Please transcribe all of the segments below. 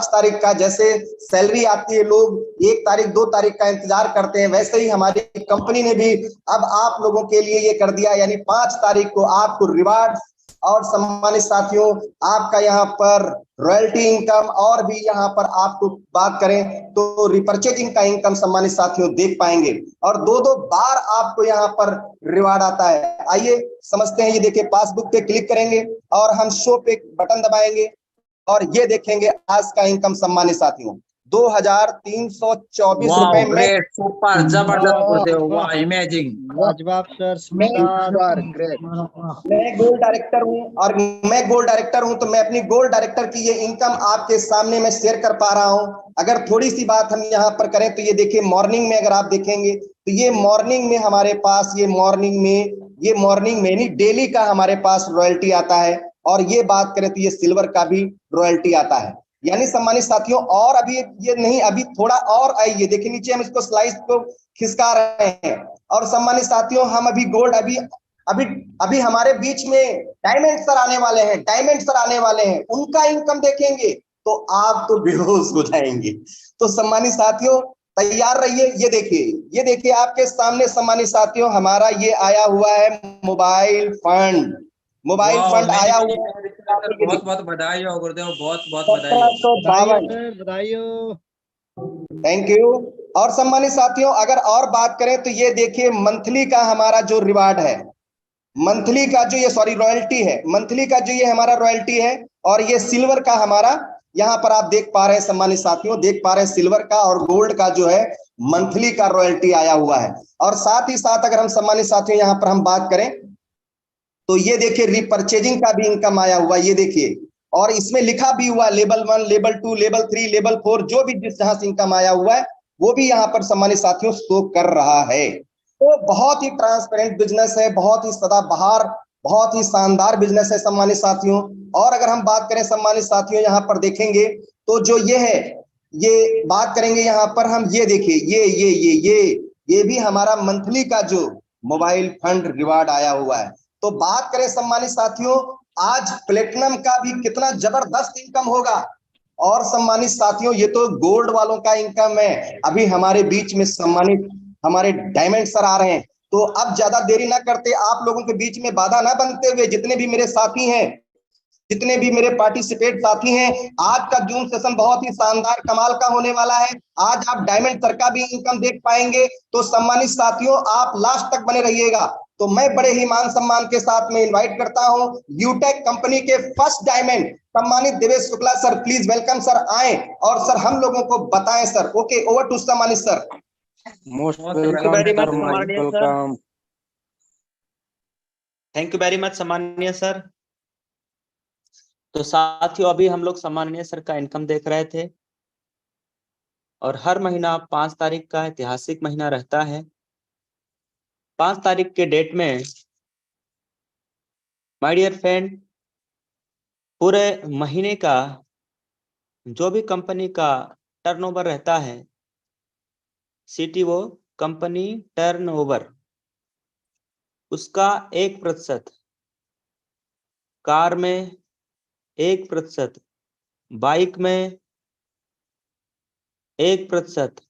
तारीख का जैसे सैलरी आती है, लोग 1 तारीख 2 तारीख का इंतजार करते हैं, वैसे ही हमारी कंपनी ने भी अब आप लोगों के लिए ये कर दिया, यानी 5 तारीख को आपको रिवार्ड और सम्मानित साथियों आपका यहाँ पर रॉयल्टी इनकम और भी यहाँ पर आपको बात करें तो रिपर्चेजिंग का इनकम सम्मानित साथियों देख पाएंगे और 2-2 बार आपको यहाँ पर रिवार्ड आता है। आइए समझते हैं। ये देखिए पासबुक पे क्लिक करेंगे और हम शो पे बटन दबाएंगे और ये देखेंगे आज का इनकम सम्मानित साथियों 2324 रुपए में। सुपर जबरदस्त गुरुदेव, वाह इमेजिंग, लाजवाब सर, ग्रेट। मैं गोल्ड डायरेक्टर हूं और मैं गोल्ड डायरेक्टर हूं तो मैं अपनी गोल्ड डायरेक्टर की ये इनकम आपके सामने मैं शेयर कर पा रहा हूं। अगर थोड़ी सी बात हम यहाँ पर करें तो ये देखिए मॉर्निंग में अगर आप देखेंगे तो ये मॉर्निंग में हमारे पास ये मॉर्निंग में नहीं डेली का हमारे पास रॉयल्टी आता है और ये बात करें तो ये सिल्वर का भी रॉयल्टी आता है। यानी सम्मानित साथियों और अभी ये नहीं, अभी थोड़ा और आइए देखिए नीचे हम इसको स्लाइस को खिसका रहे हैं और सम्मानित साथियों हम अभी गोल्ड अभी हमारे बीच में डायमंड सर आने वाले हैं, उनका इनकम देखेंगे तो आप तो बेहोश हो जाएंगे। तो सम्मानित साथियों तैयार रहिए। ये देखिए आपके सामने सम्मानित साथियों हमारा ये आया हुआ है मोबाइल फंड आया हुआ है। बहुत बहुत बधाई हो गुरुदेव, बहुत बहुत बधाई हो। Thank you. और सम्मानित साथियों अगर और बात करें तो ये देखिए मंथली का हमारा जो रिवार्ड है, मंथली का जो ये रॉयल्टी है, मंथली का जो ये हमारा रॉयल्टी है और ये सिल्वर का हमारा यहाँ पर आप देख पा रहे हैं सम्मानित साथियों, देख पा रहे हैं सिल्वर का और गोल्ड का जो है मंथली का रॉयल्टी आया हुआ है। और साथ ही साथ अगर हम सम्मानित साथियों यहाँ पर हम बात करें तो ये देखिए रिपर्चेजिंग का भी इनकम आया हुआ है, ये देखिए और इसमें लिखा भी हुआ लेवल 1, लेवल 2, लेवल 3, लेवल 4 जो भी जिस जहां से इनकम आया हुआ है वो भी यहाँ पर सम्मानित साथियों शो कर रहा है। तो बहुत ही ट्रांसपेरेंट बिजनेस है, बहुत ही सदाबहार, बहुत ही शानदार बिजनेस है सम्मानित साथियों। और अगर हम बात करें सम्मानित साथियों यहाँ पर देखेंगे तो जो ये है, ये बात करेंगे यहाँ पर हम, ये देखिए ये भी हमारा मंथली का जो मोबाइल फंड रिवार्ड आया हुआ है। तो बात करें सम्मानित साथियों आज प्लेटिनम का भी कितना जबरदस्त इनकम होगा। और सम्मानित साथियों ये तो गोल्ड वालों का इनकम है। अभी हमारे बीच में सम्मानित हमारे डायमंड सर आ रहे हैं, तो अब ज्यादा देरी ना करते आप लोगों के बीच में बाधा ना बनते हुए जितने भी मेरे साथी हैं, जितने भी मेरे पार्टिसिपेट साथी हैं, आज का जूम सेशन बहुत ही शानदार कमाल का होने वाला है। आज आप डायमंड सर का भी इनकम देख पाएंगे। तो सम्मानित साथियों आप लास्ट तक बने रहिएगा। तो मैं बड़े ही मान सम्मान के साथ में इनवाइट करता हूं यूटेक कंपनी के फर्स्ट डायमंड सम्मानित Devesh Shukla sir, please welcome sir, आए और सर हम लोगों को बताएं सर। ओके ओवर टू सम्मानित sir. Most welcome. Thank you very much सम्मानीय सर। तो साथियों अभी हम लोग सम्मानीय सर का इनकम देख रहे थे और हर महीना 5 तारीख का ऐतिहासिक महीना रहता है। 5 तारीख के डेट में माय डियर फ्रेंड पूरे महीने का जो भी कंपनी का टर्नओवर रहता है, सीटीओ कंपनी टर्नओवर, उसका 1%, कार में 1%, बाइक में 1%,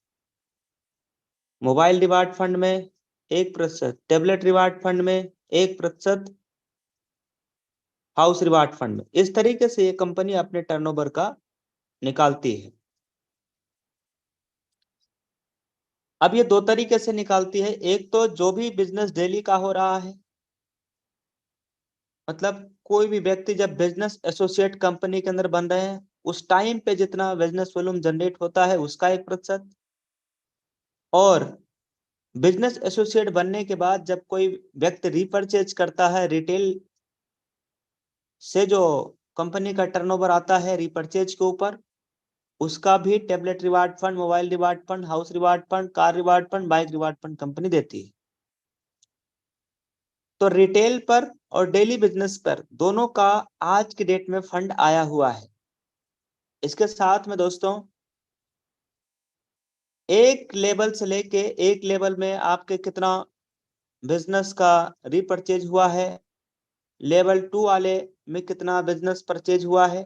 मोबाइल रिवार्ड फंड में 1%, टेबलेट रिवार्ड फंड में 1%, हाउस रिवार्ड फंड में। इस तरीके से ये कंपनी अपने टर्नओवर का निकालती है। अब ये 2 तरीके से निकालती है। एक तो जो भी बिजनेस डेली का हो रहा है, मतलब कोई भी व्यक्ति जब बिजनेस एसोसिएट कंपनी के अंदर बन रहे हैं उस टाइम पे जितना बिजनेस वॉल्यूम जनरेट होता है उसका 1%, और बिजनेस एसोसिएट बनने के बाद जब कोई व्यक्ति रीपरचेज करता है, रिटेल से जो कंपनी का टर्नओवर आता है रीपरचेज के ऊपर, उसका भी tablet reward fund, mobile reward fund, house reward fund, car reward fund, bike reward fund company देती है। तो रिटेल पर और डेली बिजनेस पर दोनों का आज की डेट में फंड आया हुआ है। इसके साथ में दोस्तों एक लेवल से लेके एक लेवल में आपके कितना बिजनेस का रीपरचेज हुआ है, लेवल 2 वाले में कितना बिजनेस परचेज हुआ है,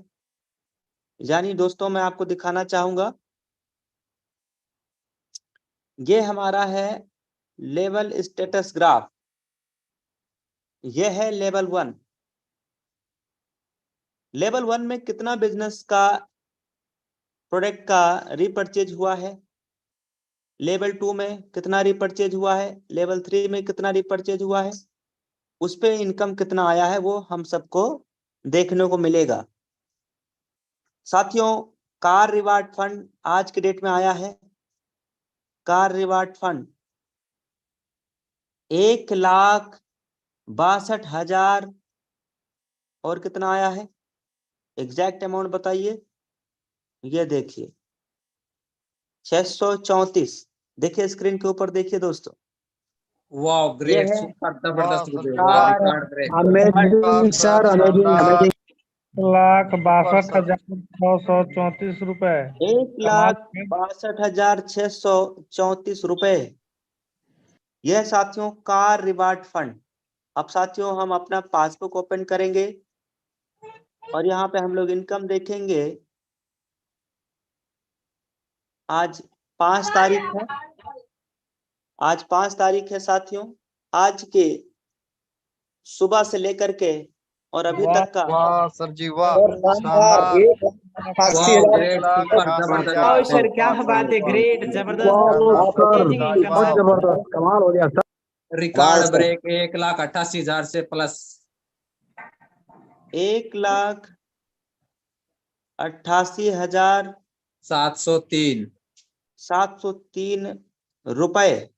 यानी दोस्तों मैं आपको दिखाना चाहूंगा, ये हमारा है लेवल स्टेटस ग्राफ, ये है लेवल 1। लेवल 1 में कितना बिजनेस का प्रोडक्ट का रीपरचेज हुआ है, लेवल 2 में कितना रीपरचेज हुआ है, लेवल 3 में कितना रीपरचेज हुआ है, उस पे इनकम कितना आया है वो हम सबको देखने को मिलेगा। साथियों, कार रिवार्ड फंड आज के डेट में आया है, कार रिवार्ड फंड 1,62,000 और कितना आया है, एग्जैक्ट अमाउंट बताइए। ये देखिए 634, देखिए स्क्रीन के ऊपर देखिए दोस्तों। वाह, ग्रेट, ये है सुपर, जबरदस्त वीडियो, वाह, car record break. Amazing sir, amazing. 1,62,634 रुपए। 1,62,634 रुपए। यह साथियों कार रिवार्ड फंड। अब साथियों हम अपना पासबुक ओपन करेंगे और यहाँ पे हम लोग इनकम देखेंगे। आज 5 तारीख है, आज 5 तारीख है साथियों। आज के सुबह से लेकर के और अभी तक का वाह सर जी, वाह, और शानदार, शानदार। 1,88,000। वाह, ग्रेट, सुपर, जबरदस्त। सर क्या बात है, ग्रेट, जबरदस्त। बहुत जबरदस्त, कमाल हो गया सर। रिकॉर्ड ब्रेक, 1,88,000 से प्लस 1,88,703 703 रुपए।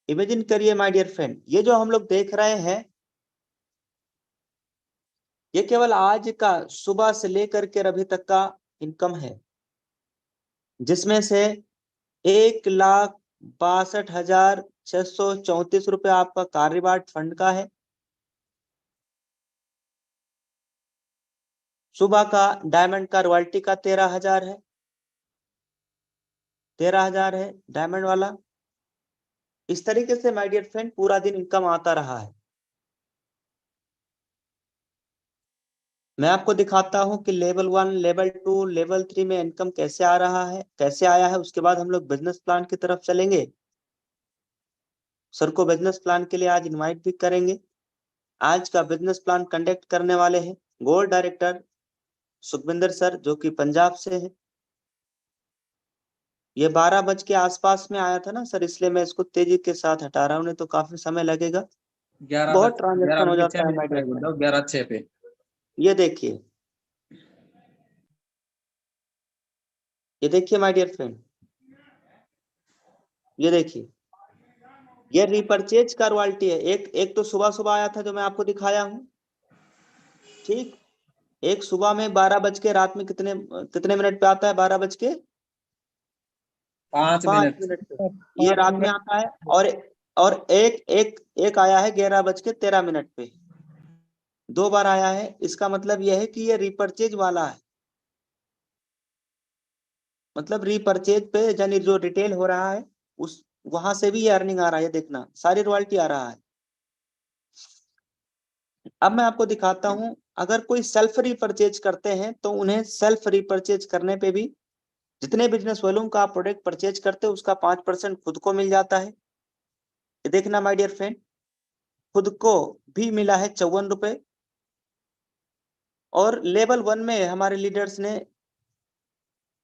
इमेजिन करिए माय डियर फ्रेंड, ये जो हम लोग देख रहे हैं ये केवल आज का सुबह से लेकर के अभी तक का इनकम है, जिसमें से 1,62,634 रुपए आपका कार रिवार्ड फंड का है। सुबह का डायमंड का रॉयल्टी का 13,000 है, 13,000 है डायमंड वाला। इस तरीके से माय डियर फ्रेंड पूरा दिन इनकम आता रहा है। मैं आपको दिखाता हूं कि लेवल 1, लेवल 2, लेवल 3 में इनकम कैसे आ रहा है, कैसे आया है। उसके बाद हम लोग बिजनेस प्लान की तरफ चलेंगे। सर को बिजनेस प्लान के लिए आज इनवाइट भी करेंगे। आज का बिजनेस प्लान कंडक्ट करने वाले हैं गोल्ड डायरेक्टर सुखविंदर सर, जो कि पंजाब से है। ये 12 बज के आसपास में आया था ना सर, इसलिए मैं इसको तेजी के साथ हटा रहा हूँ, नहीं तो काफी समय लगेगा, बहुत ट्रांजेक्शन हो जाता है। 11:06 पे ये देखिए, ये देखिए माय डियर फ्रेंड, ये देखिए, ये रिपर्चेज का रॉयल्टी है। एक तो सुबह सुबह आया था जो मैं आपको दिखाया हूं, ठीक। एक सुबह में 12 बज के, रात में कितने मिनट पे आता है, 12 बज के 5 5 मिनट। मिनट पे ये रात में आता है। और एक आया है 11 बज के 13 मिनट पे, 2 बार आया है। इसका मतलब यह है कि ये रिपर्चेज वाला है, मतलब रिपर्चेज पे यानी जो रिटेल हो रहा है उस वहां से भी ये अर्निंग आ रहा है। देखना सारी रॉयल्टी आ रहा है। अब मैं आपको दिखाता हूं, अगर कोई सेल्फ रिपर्चेज करते हैं तो उन्हें सेल्फ रिपर्चेज करने पे भी जितने बिजनेस वॉल्यूम का आप प्रोडक्ट परचेज करते हो उसका 5% खुद को मिल जाता है। ये देखना माय डियर फ्रेंड, खुद को भी मिला है 54 रुपए। और लेवल 1 में हमारे लीडर्स ने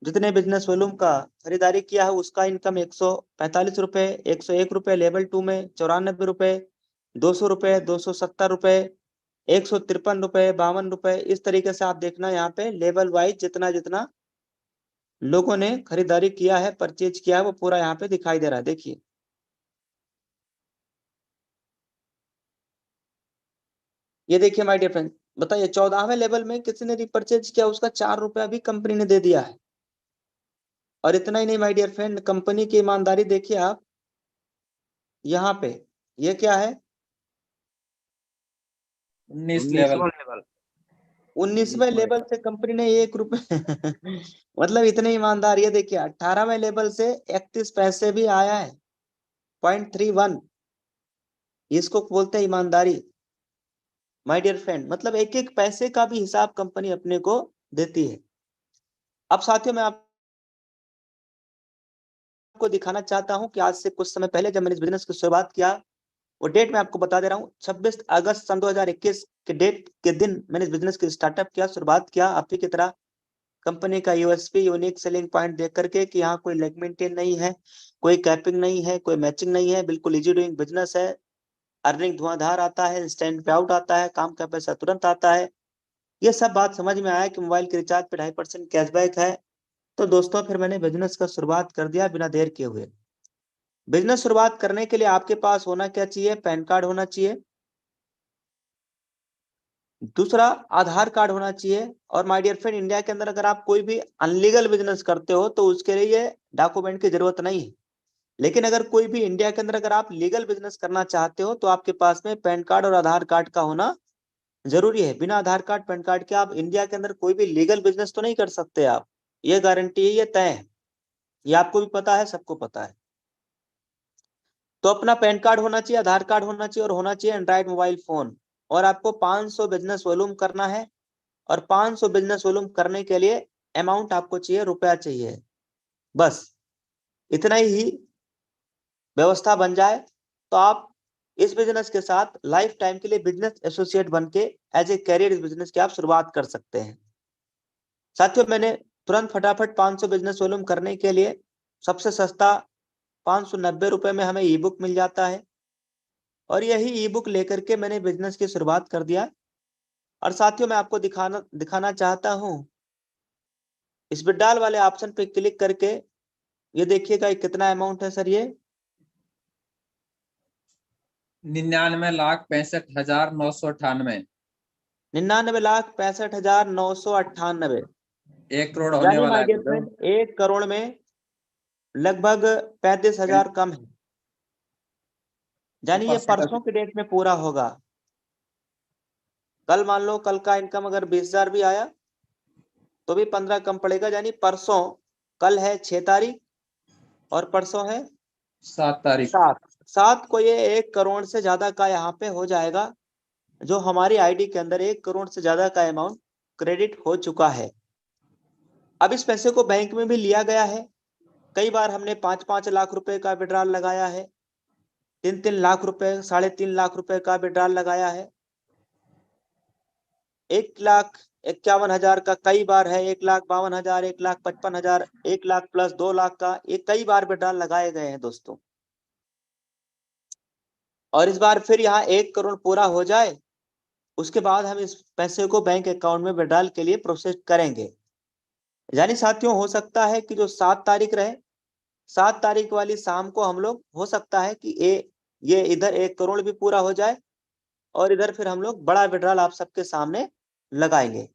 जितने बिजनेस वॉल्यूम का खरीदारी किया है उसका इनकम 145 रुपए, 101 रुपए। लेवल 2 में 94 रुपए, 200 रुपए, 270 रुपए, 153 रुपए, 52 रुपए। इस तरीके से आप देखना यहाँ पे लेवल वाइज जितना जितना लोगों ने खरीदारी किया है, परचेज किया है, वो पूरा यहाँ पे दिखाई दे रहा है। देखिए ये देखिए माय डियर फ्रेंड, बताइए 14वें लेवल में किसी ने रिपर्चेज किया, उसका 4 रुपया भी कंपनी ने दे दिया है। और इतना ही नहीं माय डियर फ्रेंड, कंपनी की ईमानदारी देखिए आप यहाँ पे, ये क्या है 19 लेवल। 19वें लेवल से कंपनी ने 1 रुपए मतलब इतने ईमानदार। ये देखिए 18वें लेवल से 31 पैसे भी आया है, 0.31। इसको बोलते हैं ईमानदारी माय डियर फ्रेंड। मतलब एक एक पैसे का भी हिसाब कंपनी अपने को देती है। अब साथियों मैं आपको दिखाना चाहता हूं कि आज से कुछ समय पहले जब मैंने इस बिजनेस की शुरुआत किया, वो डेट मैं आपको बता दे रहा हूं, 26 अगस्त सन 2021 के डेट के दिन मैंने इस बिजनेस की स्टार्टअप किया, शुरुआत किया। आप ही की तरह कंपनी का यूएसपी यूनिक सेलिंग पॉइंट देख करके कि यहाँ कोई लेग मेंटेन नहीं है, कोई कैपिंग नहीं है, कोई मैचिंग नहीं है, बिल्कुल इजी डूइंग बिजनेस है, अर्निंग धुआंधार आता है, इंस्टेंट पे आउट आता है, काम का पैसा तुरंत आता है। ये सब बात समझ में आया कि मोबाइल के रिचार्ज पे 2.5% कैशबैक है। तो दोस्तों फिर मैंने बिजनेस का शुरुआत कर दिया बिना देर किए हुए। बिजनेस शुरुआत करने के लिए आपके पास होना क्या चाहिए? पैन कार्ड होना चाहिए, दूसरा आधार कार्ड होना चाहिए। और माय डियर फ्रेंड, इंडिया के अंदर अगर आप कोई भी अनलीगल बिजनेस करते हो तो उसके लिए ये डॉक्यूमेंट की जरूरत नहीं है। लेकिन अगर कोई भी इंडिया के अंदर अगर आप लीगल बिजनेस करना चाहते हो तो आपके पास में पैन कार्ड और आधार कार्ड का होना जरूरी है। बिना आधार कार्ड पैन कार्ड के आप इंडिया के अंदर कोई भी लीगल बिजनेस तो नहीं कर सकते आप, ये गारंटी है, ये तय है, ये आपको भी पता है, सबको पता है। तो अपना पैन कार्ड होना चाहिए, आधार कार्ड होना चाहिए और होना चाहिए एंड्रॉइड मोबाइल फोन। और आपको 500 बिजनेस वॉल्यूम करना है और 500 बिजनेस वॉल्यूम करने के लिए अमाउंट आपको चाहिए, रुपया चाहिए। बस इतना ही व्यवस्था बन जाए तो आप इस बिजनेस के साथ लाइफ टाइम के लिए बिजनेस एसोसिएट बन के एज ए कैरियर इस बिजनेस की आप शुरुआत कर सकते हैं। साथियों मैंने तुरंत फटाफट 500 बिजनेस वॉल्यूम करने के लिए सबसे सस्ता 590 रुपए में हमें ई बुक मिल जाता है और यही ई बुक लेकर के मैंने बिजनेस की शुरुआत कर दिया। और साथियों मैं आपको दिखाना चाहता हूं, इस विड्रॉल वाले ऑप्शन पे क्लिक करके ये देखिएगा कितना अमाउंट है सर, ये 99,65,998। 99,65,998। 1 करोड़ होने यानी वाला माय है डियर गुरुदेव। फ्रेंड 1 करोड़ में लगभग 35,000 कम है। यानी ये परसों की डेट में पूरा होगा। कल मान लो कल का इनकम अगर 20,000 भी आया तो भी 15 कम पड़ेगा। यानी परसों, कल है 6 तारीख और परसों है 7 तारीख। 7 को ये 1 करोड़ से ज्यादा का यहाँ पे हो जाएगा, जो हमारी आईडी के अंदर 1 करोड़ से ज्यादा का अमाउंट क्रेडिट हो चुका है। अब इस पैसे को बैंक में भी लिया गया है। कई बार हमने 5-5 लाख रुपए का विड्रॉल लगाया है, 3-3 लाख रुपए, 3.5 लाख रुपए का विड्रॉल लगाया है। 1,51,000 का कई बार है, 1,52,000, 1,55,000, 1 लाख प्लस 2 लाख का, ये कई बार विड्रॉल लगाए गए हैं दोस्तों। और इस बार फिर यहाँ 1 करोड़ पूरा हो जाए उसके बाद हम इस पैसे को बैंक अकाउंट में विड्रॉल के लिए प्रोसेस करेंगे। यानी साथियों हो सकता है कि जो 7 तारीख रहे, 7 तारीख वाली शाम को हम लोग, हो सकता है कि ये इधर 1 करोड़ भी पूरा हो जाए और इधर फिर हम लोग बड़ा विड्रॉल आप सबके सामने लगाएंगे।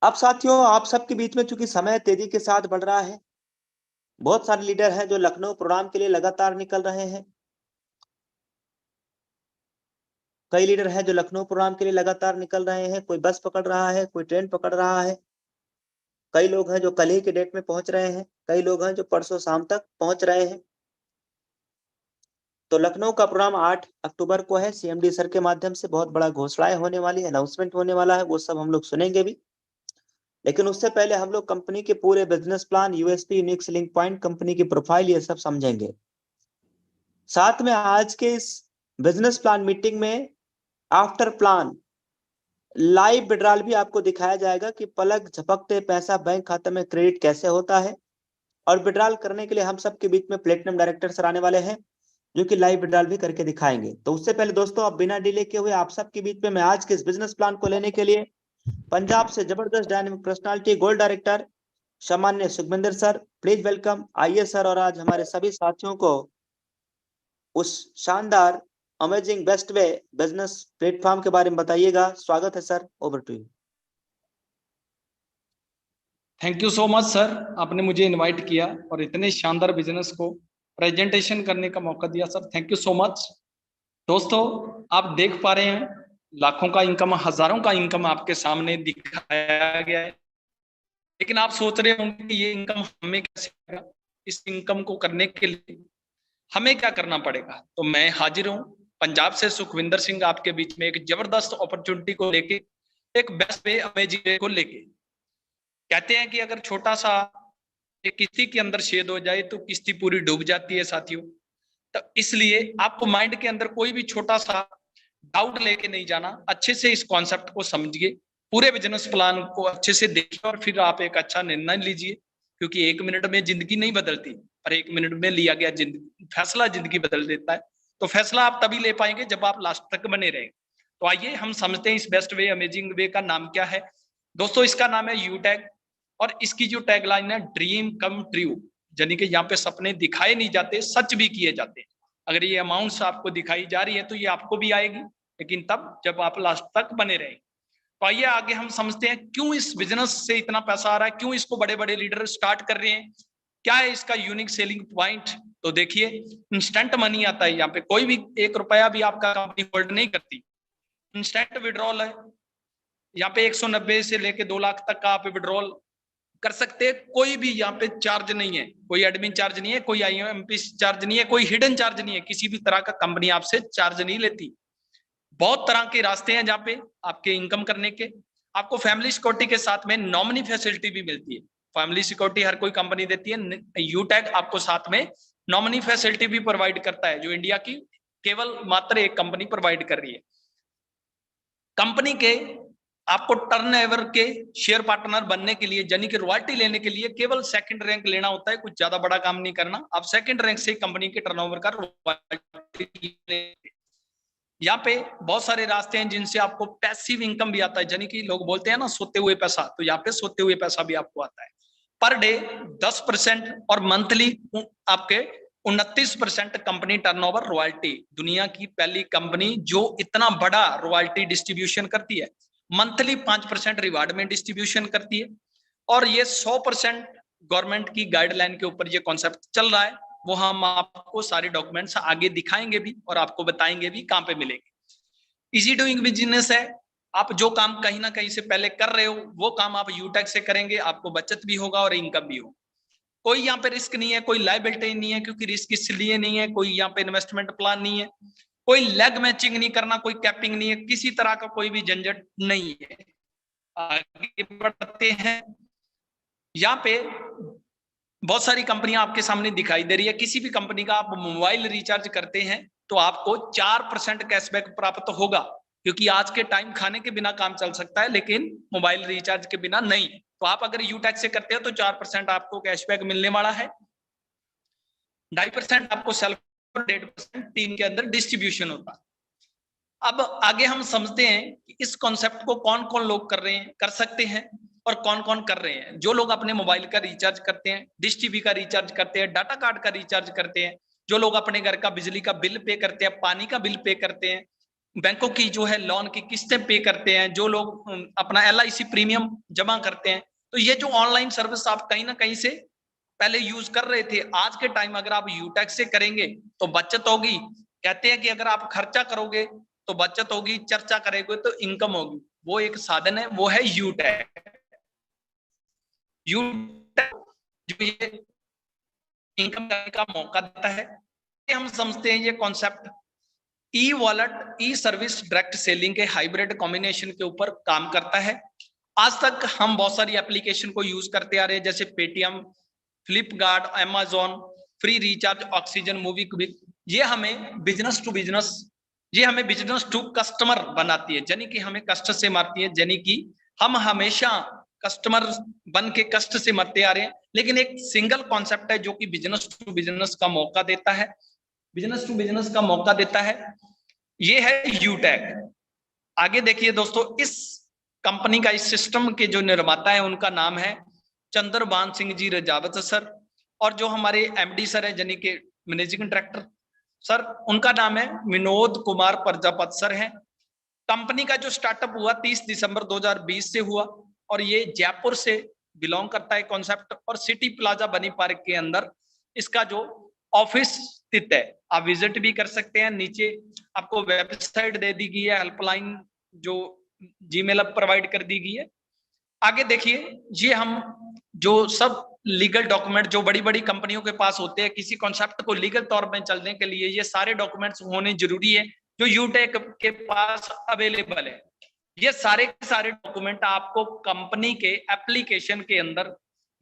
अब साथियों आप सबके बीच में चूंकि समय तेजी के साथ बढ़ रहा है, बहुत सारे लीडर हैं जो लखनऊ प्रोग्राम के लिए लगातार निकल रहे हैं। कई लीडर हैं जो लखनऊ प्रोग्राम के लिए लगातार निकल रहे हैं, कोई बस पकड़ रहा है, कोई ट्रेन पकड़ रहा है। कई लोग हैं जो कल ही के डेट में पहुंच रहे हैं, कई लोग हैं जो परसों शाम तक पहुंच रहे हैं। तो लखनऊ का प्रोग्राम 8 अक्टूबर को है। सीएमडी सर के माध्यम से बहुत बड़ा घोषणाएं होने वाली है, अनाउंसमेंट होने वाला है, वो सब हम लोग सुनेंगे भी। लेकिन उससे पहले हम लोग कंपनी के पूरे business plan, USP, unique selling point, company की प्रोफाइल, ये सब समझेंगे। साथ में आज के इस बिजनेस प्लान मीटिंग में आफ्टर प्लान लाइव विड्रॉल भी आपको दिखाया जाएगा कि पलक झपकते पैसा बैंक खाते में क्रेडिट कैसे होता है। और विड्रॉल करने के लिए हम सबके बीच में प्लेटिनम डायरेक्टर सर आने वाले हैं जो कि लाइव विड्रॉल भी करके दिखाएंगे। तो उससे पहले दोस्तों अब बिना डिले के हुए आप सबके बीच में मैं आज के इस बिजनेस प्लान को लेने के लिए पंजाब से जबरदस्त डायनेमिक पर्सनालिटी, गोल्ड डायरेक्टर सामान्य सुखविंदर सर, प्लीज वेलकम। आइए सर, और आज हमारे सभी साथियों को उस शानदार amazing best way business platform के बारे में बताइएगा। स्वागत है sir, over to you. Thank you so much sir, आपने मुझे इनवाइट किया और इतने शानदार बिजनेस को प्रेजेंटेशन करने का मौका दिया sir, thank you so much. दोस्तों आप देख पा रहे हैं लाखों का इनकम, हजारों का इनकम आपके सामने दिखाया गया है। लेकिन आप सोच रहे होंगे कि ये इनकम हमें कैसे आएगा, इस इनकम को करने के लिए हमें क्या करना पड़ेगा। तो मैं हाजिर हूँ पंजाब से सुखविंदर सिंह आपके बीच में एक जबरदस्त अपॉर्चुनिटी को लेके, एक बेस्ट वे अमेजिंग वे को लेके। कहते हैं कि अगर छोटा सा एक किश्ती के अंदर छेद हो जाए तो किश्ती पूरी डूब जाती है साथियों। तो इसलिए आपको माइंड के अंदर कोई भी छोटा सा डाउट लेके नहीं जाना, अच्छे से इस कॉन्सेप्ट को समझिए, पूरे बिजनेस प्लान को अच्छे से देखिए और फिर आप एक अच्छा निर्णय लीजिए, क्योंकि 1 मिनट में जिंदगी नहीं बदलती, पर 1 मिनट में लिया गया फैसला जिंदगी बदल देता है। तो फैसला आप तभी ले पाएंगे जब आप लास्ट तक बने रहेंगे। तो आइए हम समझते हैं इस बेस्ट वे अमेजिंग वे का नाम क्या है। दोस्तों इसका नाम है यूटैग, और इसकी जो टैगलाइन है ड्रीम कम ट्रू, यानी कि यहाँ पे सपने दिखाए नहीं जाते, सच भी किए जाते हैं। अगर ये अमाउंट्स आपको दिखाई जा रही है तो ये आपको भी आएगी, लेकिन तब जब आप लास्ट तक बने रहें। तो आइए आगे हम समझते हैं क्यों इस बिजनेस से इतना पैसा आ रहा है, क्यों इसको बड़े बड़े लीडर स्टार्ट कर रहे हैं, क्या है इसका यूनिक सेलिंग पॉइंट। तो देखिए इंस्टेंट मनी आता है, यहाँ पे कोई भी 1 रुपया भी आपका कंपनी होल्ड नहीं करती, इंस्टेंट विड्रॉल है। यहाँ पे 190 से लेके 2 लाख तक का आप विड्रॉल कर सकते हैं, कोई भी यहाँ पे चार्ज नहीं है, कोई एडमिन चार्ज नहीं है, कोई IMP चार्ज नहीं है, कोई हिडन चार्ज नहीं है, किसी भी तरह का कंपनी आपसे चार्ज नहीं लेती। बहुत तरह के रास्ते हैं जहाँ पे आपके इनकम करने के। आपको फैमिली सिक्योरिटी के साथ में नॉमिनी फैसिलिटी भी मिलती है। फैमिली सिक्योरिटी हर कोई कंपनी देती है, यूटैग आपको साथ में नॉमिनी फैसिलिटी भी प्रोवाइड करता है, जो इंडिया की केवल मात्र एक कंपनी प्रोवाइड कर रही है। कंपनी के आपको टर्नओवर के शेयर पार्टनर बनने के लिए, यानी कि रॉयल्टी लेने के लिए केवल 2nd रैंक लेना होता है, कुछ ज्यादा बड़ा काम नहीं करना, आप 2nd रैंक से कंपनी के टर्नओवर का रॉयल्टी। यहाँ पे बहुत सारे रास्ते हैं जिनसे आपको पैसिव इनकम भी आता है, यानी कि लोग बोलते हैं ना सोते हुए पैसा, तो यहाँ पे सोते हुए पैसा भी आपको आता है। पर डे 10% और मंथली आपके 29% कंपनी टर्नओवर रॉयल्टी। दुनिया की पहली कंपनी जो इतना बड़ा रॉयल्टी डिस्ट्रीब्यूशन करती है, मंथली 5% रिवार्ड में डिस्ट्रीब्यूशन करती है, और ये 100% गवर्नमेंट की गाइडलाइन के ऊपर ये कॉन्सेप्ट चल रहा है। वो हम आपको सारे डॉक्यूमेंट्स आगे दिखाएंगे भी और आपको बताएंगे भी कहाँ पे मिलेंगे। इजी डूइंग बिजनेस है, आप जो काम कहीं ना कहीं से पहले कर रहे हो वो काम आप यूटैग से करेंगे, आपको बचत भी होगा और इनकम भी होगा। कोई यहाँ पे रिस्क नहीं है, कोई लायबिलिटी नहीं है, क्योंकि रिस्क इसलिए नहीं है, कोई यहाँ पे इन्वेस्टमेंट प्लान नहीं है, कोई लेग मैचिंग नहीं करना, कोई कैपिंग नहीं है, किसी तरह का कोई भी झंझट नहीं है। आगे बढ़ते हैं। यहाँ पे बहुत सारी कंपनियां आपके सामने दिखाई दे रही है। किसी भी कंपनी का आप मोबाइल रिचार्ज करते हैं तो आपको 4% कैशबैक प्राप्त होगा, क्योंकि आज के टाइम खाने के बिना काम चल सकता है लेकिन मोबाइल रिचार्ज के बिना नहीं। तो आप अगर यूटैग से करते हो तो 4% आपको कैशबैक मिलने वाला है। 2.5% आपको सेल्फ, 1.5% टीम के अंदर डिस्ट्रीब्यूशन होता है। अब आगे हम समझते हैं कि इस कॉन्सेप्ट को कौन कौन लोग कर रहे हैं, कर सकते हैं और कौन कौन कर रहे हैं। जो लोग अपने मोबाइल का रिचार्ज करते हैं, डिश टीवी का रिचार्ज करते हैं, डाटा कार्ड का रिचार्ज करते हैं, जो लोग अपने घर का बिजली का बिल पे करते हैं, पानी का बिल पे करते हैं, बैंकों की जो है लोन की किस्तें पे करते हैं, जो लोग अपना LIC प्रीमियम जमा करते हैं, तो ये जो ऑनलाइन सर्विस आप कहीं ना कहीं से पहले यूज कर रहे थे, आज के टाइम अगर आप यूटैग से करेंगे तो बचत होगी। कहते हैं कि अगर आप खर्चा करोगे तो बचत होगी, चर्चा करेंगे तो इनकम होगी। वो एक साधन है, वो है यूटैग। यूटैग जो ये इनकम करने का मौका देता है, हम समझते हैं ये कॉन्सेप्ट ई वॉलेट, ई सर्विस, डायरेक्ट सेलिंग के हाइब्रिड कॉम्बिनेशन के ऊपर काम करता है। आज तक हम बहुत सारी एप्लीकेशन को यूज करते आ रहे हैं, जैसे Paytm, Flipkart, Amazon, free recharge, oxygen, movie quick. ये हमें बिजनेस टू बिजनेस, ये हमें बिजनेस टू कस्टमर बनाती है, यानी कि हमें कष्ट से मारती है, यानी कि हम हमेशा कस्टमर बन के कष्ट से मरते आ रहे हैं। लेकिन एक सिंगल कॉन्सेप्ट है जो कि बिजनेस टू बिजनेस का मौका देता है, बिजनेस टू बिजनेस का मौका देता है, ये है यूटैग। आगे देखिए दोस्तों, इस कंपनी का, इस सिस्टम के जो निर्माता है उनका नाम है चंद्रभान सिंह जी रजावत सर, और जो हमारे MD सर है यानी कि मैनेजिंग डायरेक्टर सर, उनका नाम है विनोद कुमार प्रजापत सर हैं। कंपनी का जो स्टार्टअप हुआ 30 दिसंबर 2020 से हुआ, और ये जयपुर से बिलोंग करता है कॉन्सेप्ट, और सिटी प्लाजा बनी पार्क के अंदर इसका जो ऑफिस स्थित है। आप विजिट भी कर सकते हैं, नीचे आपको वेबसाइट दे दी गई है, हेल्पलाइन जो जीमेल प्रोवाइड कर दी गई है। आगे देखिए, ये हम जो सब लीगल डॉक्यूमेंट जो बड़ी बड़ी कंपनियों के पास होते हैं, किसी कॉन्सेप्ट को लीगल तौर पर चलने के लिए ये सारे डॉक्यूमेंट्स होने जरूरी है जो यूटैग के पास अवेलेबल है। ये सारे के सारे डॉक्यूमेंट आपको कंपनी के एप्लीकेशन के अंदर,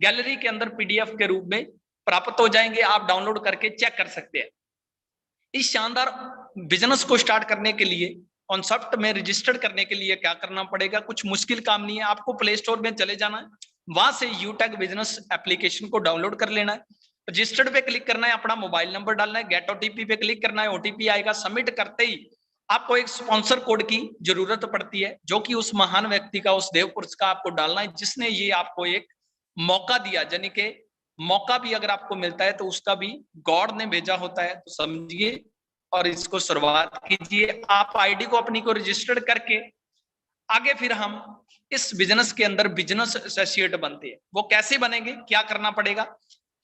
गैलरी के अंदर पीडीएफ के रूप में प्राप्त हो जाएंगे। आप डाउनलोड करके चेक कर सकते हैं। इस शानदार बिजनेस को स्टार्ट करने के लिए, कॉन्सेप्ट में रजिस्टर्ड करने के लिए क्या करना पड़ेगा? कुछ मुश्किल काम नहीं है। आपको प्ले स्टोर में चले जाना है, वहां से यूटेक बिजनेस एप्लीकेशन को डाउनलोड कर लेना है, रजिस्टर्ड पे क्लिक करना है, अपना मोबाइल नंबर डालना है, गेट ओटीपी पे क्लिक करना है, ओटीपी आएगा। सबमिट करते ही आपको एक स्पॉन्सर कोड की जरूरत पड़ती है, जो कि उस महान व्यक्ति का, उस देव पुरुष का आपको डालना है, जिसने ये आपको एक मौका दिया। यानी कि मौका भी अगर आपको मिलता है तो उसका भी गॉड ने भेजा होता है। तो समझिए और इसको शुरुआत कीजिए। आप आईडी को अपनी को रजिस्टर्ड करके आगे फिर हम इस बिजनेस के अंदर बिजनेस एसोसिएट बनते हैं। वो कैसे बनेंगे, क्या करना पड़ेगा?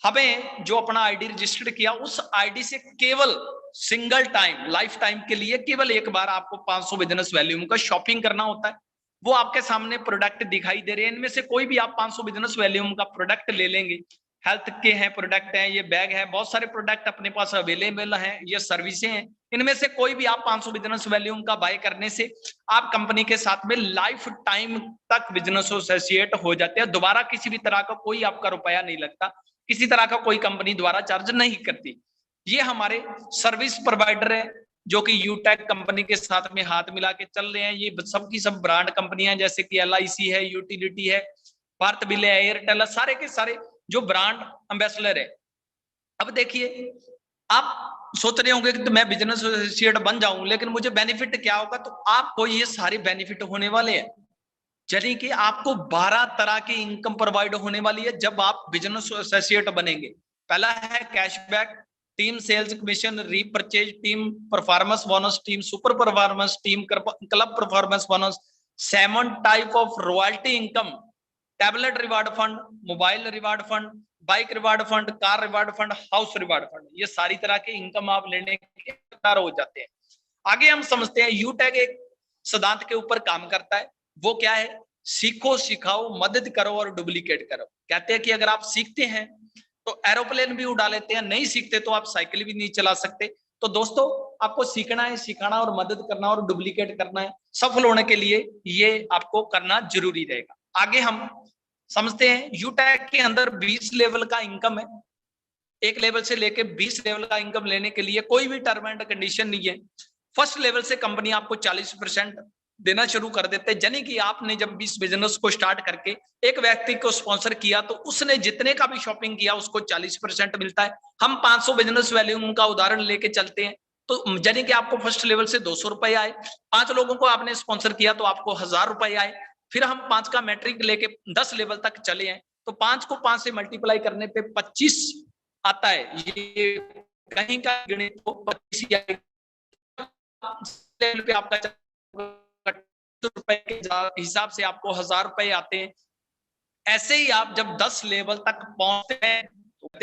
हमें जो अपना आईडी रजिस्टर्ड किया, उस आईडी से केवल सिंगल टाइम, लाइफ टाइम के लिए केवल एक बार आपको 500 बिजनेस वैल्यूम का शॉपिंग करना होता है। वो आपके सामने प्रोडक्ट दिखाई दे रहे हैं, इनमें से कोई भी आप 500 बिजनेस वैल्यूम का प्रोडक्ट ले लेंगे। हेल्थ के हैं प्रोडक्ट हैं, ये बैग है, बहुत सारे प्रोडक्ट अपने पास अवेलेबल हैं, ये सर्विसें हैं। इनमें से कोई भी आप 500 बिजनेस वैल्यूम का बाय करने से आप कंपनी के साथ में लाइफ टाइम तक बिजनेस एसोसिएट हो जाते हैं। दोबारा किसी भी तरह का कोई आपका रुपया नहीं लगता, किसी तरह का कोई कंपनी द्वारा चार्ज नहीं करती। ये हमारे सर्विस प्रोवाइडर है, जो कि यूटेक कंपनी के साथ में हाथ मिला के चल रहे हैं। ये सब की सब ब्रांड कंपनियां, जैसे कि LIC है, यूटिलिटी है, भारत बिल है, एयरटेल है, सारे के सारे जो ब्रांड एम्बेसडर है। अब देखिए, आप सोच रहे होंगे कि तो मैं बिजनेस एसोसिएट बन जाऊं, लेकिन मुझे बेनिफिट क्या होगा? तो आपको ये सारे बेनिफिट होने वाले हैं। यानी कि आपको 12 तरह की इनकम प्रोवाइड होने वाली है जब आप बिजनेस एसोसिएट बनेंगे। पहला है cashback, team sales commission, repurchase, team performance bonus, team super performance, team club performance bonus, 7 type of royalty income, tablet reward fund, mobile reward fund, bike reward fund, car reward fund, house reward fund. ये सारी तरह के income आप लेने के तैयार हो जाते हैं। आगे हम समझते हैं यूटेक एक सिद्धांत के ऊपर काम करता है। वो क्या है? सीखो, सिखाओ, मदद करो और डुप्लीकेट करो। कहते हैं कि अगर आप सीखते हैं तो एरोप्लेन भी उड़ा लेते हैं, नहीं सीखते तो आप साइकिल भी नहीं चला सकते। तो दोस्तों, आपको सीखना है, सिखाना और मदद करना और डुप्लीकेट करना है। सफल होने के लिए ये आपको करना जरूरी रहेगा। आगे हम समझते हैं, यूटेक के अंदर 20 लेवल का इनकम है। एक लेवल से लेके 20 लेवल का इनकम लेने के लिए कोई भी टर्म एंड कंडीशन नहीं है। फर्स्ट लेवल से कंपनी आपको 40% देना शुरू कर देते हैं। यानी कि आपने जब इस बिजनेस को स्टार्ट करके एक व्यक्ति को स्पॉन्सर किया तो उसने जितने का भी शॉपिंग किया उसको 40% मिलता है। हम 500 बिजनेस वैल्यूम का उदाहरण लेके चलते हैं, तो यानी कि आपको फर्स्ट लेवल से 200 रुपए आए, 5 लोगों को आपने स्पॉन्सर किया तो आपको 1000 रुपए आए। फिर हम 5 का मैट्रिक लेके 10 लेवल तक चले हैं, तो 5 को 5 से मल्टीप्लाई करने पे 25 आता है। ये कहीं का गणित को 25 पे आपका रुपए के हिसाब से आपको 1000 रुपए आते हैं। ऐसे ही आप जब 10 लेवल तक पहुंचते हैं,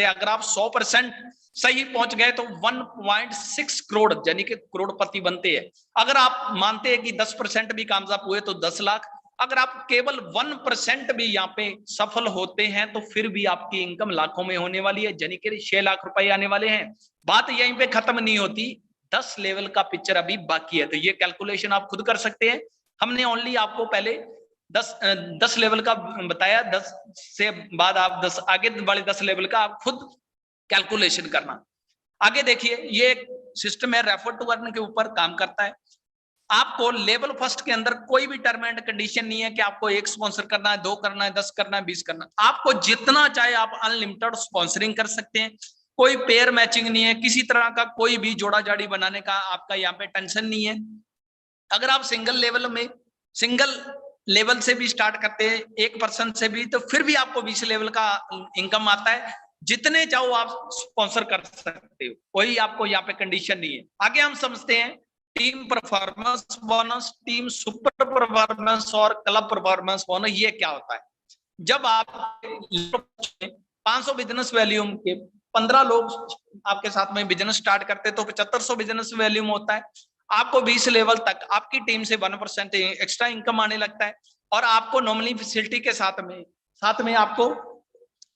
अगर आप 100% सही पहुंच गए तो 1.6 करोड़ यानी कि करोड़पति बनते हैं। अगर आप मानते हैं कि 10% भी कामयाब हुए तो 10 लाख। अगर आप केवल 1% भी यहाँ पे सफल होते हैं तो फिर भी आपकी इनकम लाखों में होने वाली है, यानी कि 6 लाख रुपए आने वाले हैं। बात यहीं पे खत्म नहीं होती, 10 लेवल का पिक्चर अभी बाकी है। तो ये कैलकुलेशन आप खुद कर सकते हैं। हमने ओनली आपको पहले 10 लेवल का बताया, 10 से बाद आप 10 आगे वाले 10 लेवल का आप खुद कैलकुलेशन करना। आगे देखिए, ये एक सिस्टम है, रेफर टू अर्न के ऊपर काम करता है। आपको लेवल फर्स्ट के अंदर कोई भी टर्म एंड कंडीशन नहीं है कि आपको 1 स्पॉन्सर करना है, 2 करना है, 10 करना है, 20 करना है। आपको जितना चाहे आप अनलिमिटेड स्पॉन्सरिंग कर सकते हैं। कोई पेयर मैचिंग नहीं है, किसी तरह का कोई भी जोड़ा जाड़ी बनाने का आपका यहाँ पे टेंशन नहीं है। अगर आप सिंगल लेवल से भी स्टार्ट करते हैं, 1% से भी, तो फिर भी आपको 20 लेवल का इनकम आता है। जितने चाहो आप स्पॉन्सर कर सकते हो, कोई आपको यहाँ पे कंडीशन नहीं है। आगे हम समझते हैं team performance bonus, team super performance और क्लब परफॉर्मेंस बोनस। ये क्या होता है? जब आप 500 बिजनेस वैल्यूम के 15 लोग आपके साथ में बिजनेस स्टार्ट करते तो 7500 बिजनेस वैल्यूम होता है। आपको 20 लेवल तक आपकी टीम से 1% एक्स्ट्रा इनकम आने लगता है। और आपको नॉमिनी फैसिलिटी के साथ में आपको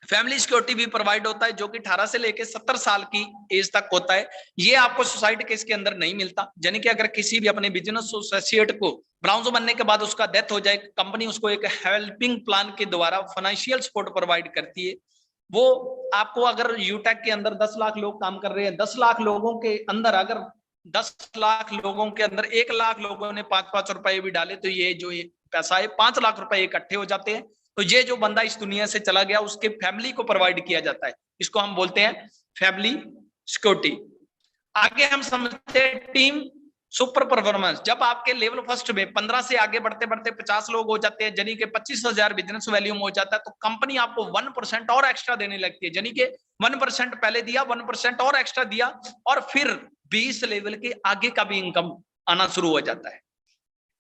फैमिली सिक्योरिटी भी प्रोवाइड होता है जो कि 18 से लेकर 70 साल की एज तक होता है। ये आपको सुसाइड केस के अंदर नहीं मिलता, यानी कि अगर किसी भी अपने बिजनेस एसोसिएट को ब्राउन्स बनने के बाद उसका डेथ हो जाए, कंपनी उसको एक हेल्पिंग प्लान के द्वारा फाइनेंशियल सपोर्ट प्रोवाइड करती है। वो आपको अगर यूटेक के अंदर 10 लाख लोग काम कर रहे हैं, 10 लाख लोगों के अंदर अगर 10 लाख लोगों के अंदर 1 लाख लोगों ने 5-5 रुपए भी डाले तो ये जो पैसा है 5 लाख रुपए इकट्ठे हो जाते हैं। तो ये जो बंदा इस दुनिया से चला गया उसके फैमिली को प्रोवाइड किया जाता है, इसको हम बोलते हैं फैमिली सिक्योरिटी। आगे हम समझते हैं टीम सुपर परफॉर्मेंस। जब आपके लेवल फर्स्ट में 15 से आगे बढ़ते बढ़ते 50 लोग हो जाते हैं, यानी कि 25,000 बिजनेस वैल्यूम हो जाता है, तो कंपनी आपको 1% और एक्स्ट्रा देने लगती है, यानी कि 1% पहले दिया, 1% और एक्स्ट्रा दिया, और फिर 20 लेवल के आगे का भी इनकम आना शुरू हो जाता है।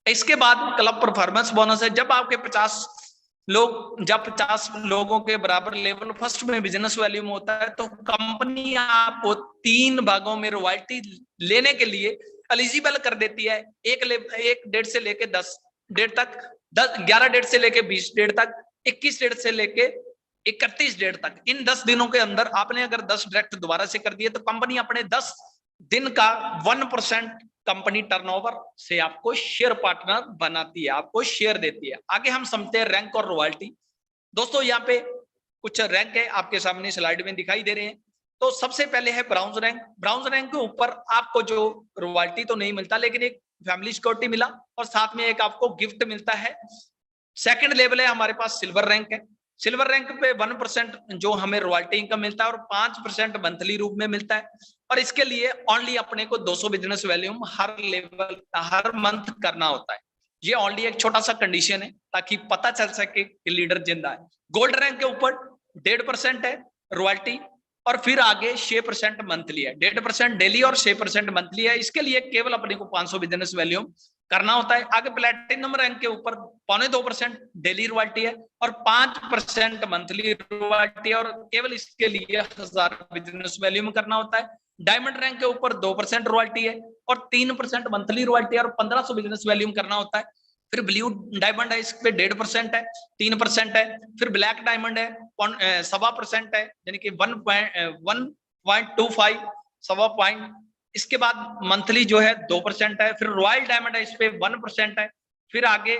इसके बाद क्लब परफॉर्मेंस बोनस है। जब आपके 50 लोगों के बराबर लेवल फर्स्ट में बिजनेस वैल्यूम होता है तो कंपनी आपको 3 भागों में रॉयल्टी लेने के लिए एलिजिबल कर देती है। 1 डेट से लेके 10 डेट तक, 11 डेट से लेके 20 डेट तक, 21 डेट से लेके 31 डेट तक। इन 10 दिनों के अंदर आपने अगर 10 डायरेक्ट दोबारा से कर दिए तो कंपनी अपने 10 दिन का 1% कंपनी टर्नओवर से आपको शेयर पार्टनर बनाती है, आपको शेयर देती है। आगे हम समझते हैं रैंक और रॉयल्टी। दोस्तों यहाँ पे कुछ रैंक है, आपके सामने स्लाइड में दिखाई दे रहे हैं। तो सबसे पहले है ब्राउन्स रैंक। ब्राउन्स रैंक के ऊपर आपको जो रॉयल्टी तो नहीं मिलता, लेकिन एक फैमिली सिक्योरिटी मिला और साथ में एक आपको गिफ्ट मिलता है। सेकंड लेवल है हमारे पास सिल्वर रैंक है। सिल्वर रैंक पे 1% जो हमें रॉयल्टी इनकम मिलता है और 5% मंथली रूप में मिलता है, और इसके लिए ओनली अपने को 200 बिजनेस वैल्यूम हर मंथ करना होता है। ये ओनली एक छोटा सा कंडीशन है ताकि पता चल सके कि लीडर जिंदा है। गोल्ड रैंक के ऊपर 1.5% है रॉयल्टी, और फिर आगे 6% मंथली है। 1.5% डेली और 6% मंथली है। इसके लिए केवल अपने को 500 बिजनेस वैल्यूम करना होता है। आगे प्लेटिनम रैंक के ऊपर 0.25% डेली रॉयल्टी है और 5% मंथली रॉयल्टी, और केवल इसके लिए 1000 बिजनेस वैल्यूम करना होता है। डायमंड रैंक के ऊपर 2% रॉयल्टी है और 3% मंथली रॉयल्टी और 1500 बिजनेस वैल्यूम करना होता है। फिर ब्लू डायमंड है, इस पे 1.5% है, 3% है। फिर ब्लैक डायमंड है 1.25% है, यानी कि 1.25 सवा पॉइंट। इसके बाद मंथली जो है 2% है। फिर रॉयल डायमंड है, इस पे 1% है। फिर आगे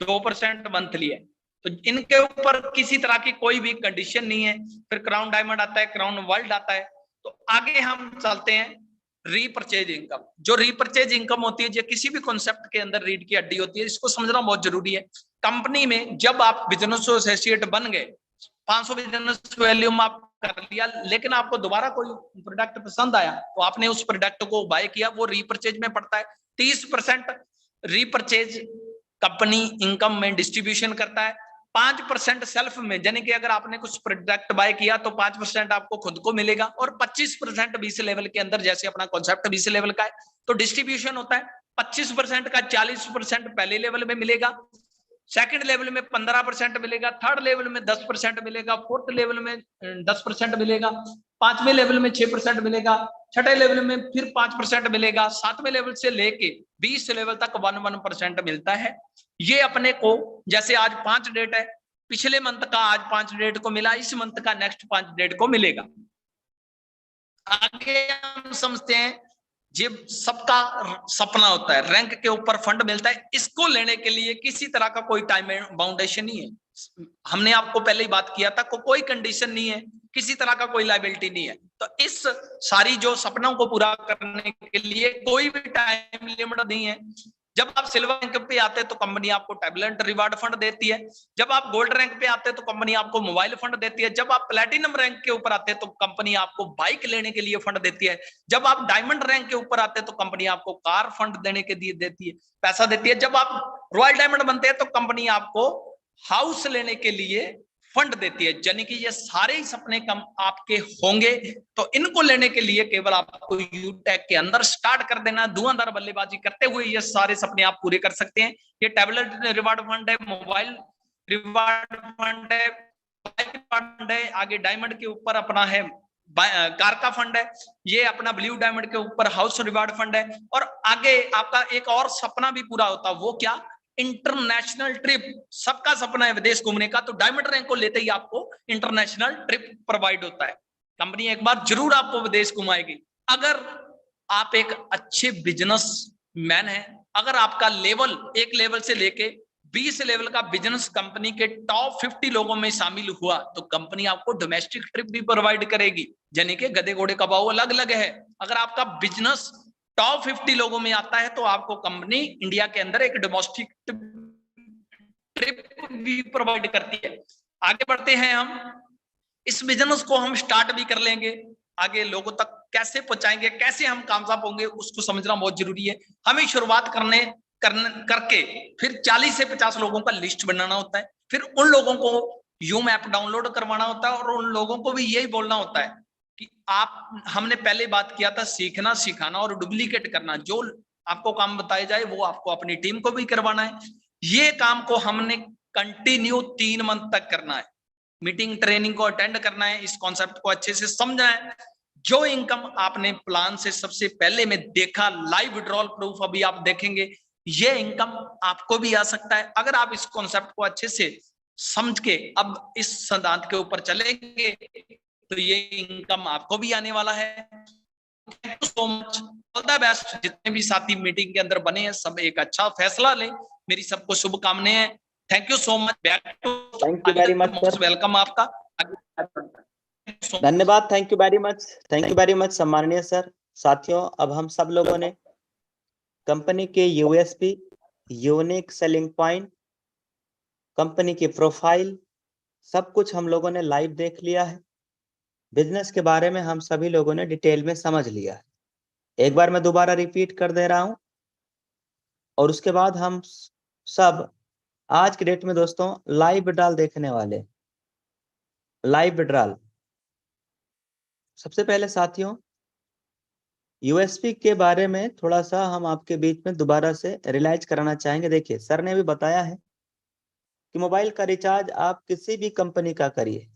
2% मंथली है। तो इनके ऊपर किसी तरह की कोई भी कंडीशन नहीं है। फिर क्राउन डायमंड आता है, क्राउन वर्ल्ड आता है। तो आगे हम चलते हैं रीपरचेज इनकम। जो रीपरचेज इनकम होती है, जो किसी भी कॉन्सेप्ट के अंदर रीढ़ की हड्डी होती है, इसको समझना बहुत जरूरी है। कंपनी में जब आप बिजनेस एसोसिएट बन गए, 500 बिजनेस वैल्यूम आप कर लिया, लेकिन आपको दोबारा कोई प्रोडक्ट पसंद आया तो आपने उस प्रोडक्ट को बाय किया, वो रीपरचेज में पड़ता है। 30% रीपरचेज कंपनी इनकम में डिस्ट्रीब्यूशन करता है। 5% सेल्फ में, यानी कि अगर आपने कुछ प्रोडक्ट बाय किया तो 5% आपको खुद को मिलेगा, और 25% 20 लेवल के अंदर, जैसे अपना कॉन्सेप्ट 20 लेवल का है तो डिस्ट्रीब्यूशन होता है। 25% का 40% पहले लेवल में मिलेगा, सेकंड लेवल में 15% मिलेगा, थर्ड लेवल में 10% मिलेगा, फोर्थ लेवल में 10% मिलेगा, 5वें लेवल में 6% मिलेगा, छठे लेवल में फिर 5% मिलेगा, 7वें लेवल से लेके 20 लेवल तक 1% मिलता है। ये अपने को, जैसे आज 5 डेट है, पिछले मंथ का आज 5 डेट को मिला, इस मंथ का नेक्स्ट 5 डेट को मिलेगा। आगे हम समझते हैं, ये सबका सपना होता है, रैंक के ऊपर फंड मिलता है। इसको लेने के लिए किसी तरह का कोई टाइम बाउंडेशन नहीं है। हमने आपको पहले ही बात किया था, कोई कंडीशन नहीं है, किसी तरह का कोई लायबिलिटी नहीं है। तो इस सारी जो सपनों को पूरा करने के लिए कोई भी टाइम लिमिट नहीं है। जब आप सिल्वर रैंक पे आते हैं तो कंपनी आपको टैबलेट रिवार्ड फंड देती है। जब आप गोल्ड रैंक पे आते हैं तो कंपनी आपको मोबाइल फंड देती है। जब आप प्लैटिनम रैंक के ऊपर आते हैं तो कंपनी आपको बाइक लेने के लिए फंड देती है। जब आप डायमंड रैंक के ऊपर आते हैं तो कंपनी आपको कार फंड देने के लिए देती है, पैसा देती है। जब आप रॉयल डायमंड बनते हैं तो कंपनी आपको हाउस लेने के लिए फंड देती है। यानी कि ये सारे ही सपने कम आपके होंगे, तो इनको लेने के लिए केवल आपको यूटेक के अंदर स्टार्ट कर देना, धुआंधार बल्लेबाजी करते हुए ये सारे सपने आप पूरे कर सकते हैं। ये टैबलेट रिवार्ड फंड है, मोबाइल रिवार्ड फंड है, बाइक फंड है, आगे डायमंड के ऊपर अपना है कार का फंड है, ये अपना ब्लू डायमंड के ऊपर हाउस रिवार्ड फंड है। और आगे आपका एक और सपना भी पूरा होता है, वो क्या इंटरनेशनल ट्रिप, सबका सपना है विदेश घूमने का, तो डायमंड रैंक को लेते ही आपको इंटरनेशनल ट्रिप प्रोवाइड होता है। कंपनी एक बार जरूर आपको विदेश घुमाएगी। अगर आप एक अच्छे बिजनेस मैन है, अगर आपका लेवल एक लेवल से लेके 20 लेवल का बिजनेस कंपनी के टॉप 50 लोगों में शामिल हुआ, तो कंपनी आपको डोमेस्टिक ट्रिप भी प्रोवाइड करेगी। यानी कि गधे घोड़े का भाव अलग अलग है। अगर आपका बिजनेस टॉप 50 लोगों में आता है, तो आपको कंपनी इंडिया के अंदर एक डोमेस्टिक ट्रिप भी प्रोवाइड करती है। आगे बढ़ते हैं हम, इस बिजनेस को हम स्टार्ट भी कर लेंगे, आगे लोगों तक कैसे पहुंचाएंगे, कैसे हम कामयाब होंगे, उसको समझना बहुत जरूरी है। हमें शुरुआत करके फिर 40 से 50 लोगों का लिस्ट बनाना होता है, फिर उन लोगों को यूम ऐप डाउनलोड करवाना होता है, और उन लोगों को भी यही बोलना होता है कि हमने पहले बात किया था सीखना, सिखाना और डुप्लीकेट करना। जो आपको काम बताया जाए वो आपको अपनी टीम को भी करवाना है। ये काम को हमने कंटिन्यू 3 मंथ तक करना है। मीटिंग ट्रेनिंग को अटेंड करना है, इस कॉन्सेप्ट को अच्छे से समझना है। जो इनकम आपने प्लान से सबसे पहले में देखा, लाइव विड्रॉल प्रूफ अभी आप देखेंगे, ये इनकम आपको भी आ सकता है अगर आप इस कॉन्सेप्ट को अच्छे से समझ के अब इस सिद्धांत के ऊपर चलेंगे, तो ये इनकम आपको भी आने वाला है। Thank you so much, all the best. जितने भी साथी मीटिंग के अंदर बने हैं, सब एक अच्छा फैसला लें, मेरी सबको शुभकामनाएं हैं। Thank you so much. Thank you very much sir, welcome आपका। धन्यवाद। Thank you very much, thank you very much सम्माननीय सर। साथियों, अब हम सब लोगों ने कंपनी के USP, unique selling point, company की प्रोफाइल, सब कुछ हम लोगों ने लाइव देख लिया है। बिजनेस के बारे में हम सभी लोगों ने डिटेल में समझ लिया है। एक बार मैं दोबारा रिपीट कर दे रहा हूं, और उसके बाद हम सब आज की डेट में दोस्तों लाइव विड्रॉल देखने वाले। लाइव विड्रॉल सबसे पहले साथियों, यूएसपी के बारे में थोड़ा सा हम आपके बीच में दोबारा से रियलाइज कराना चाहेंगे। देखिए, सर ने भी बताया है कि मोबाइल का रिचार्ज आप किसी भी कंपनी का करिए,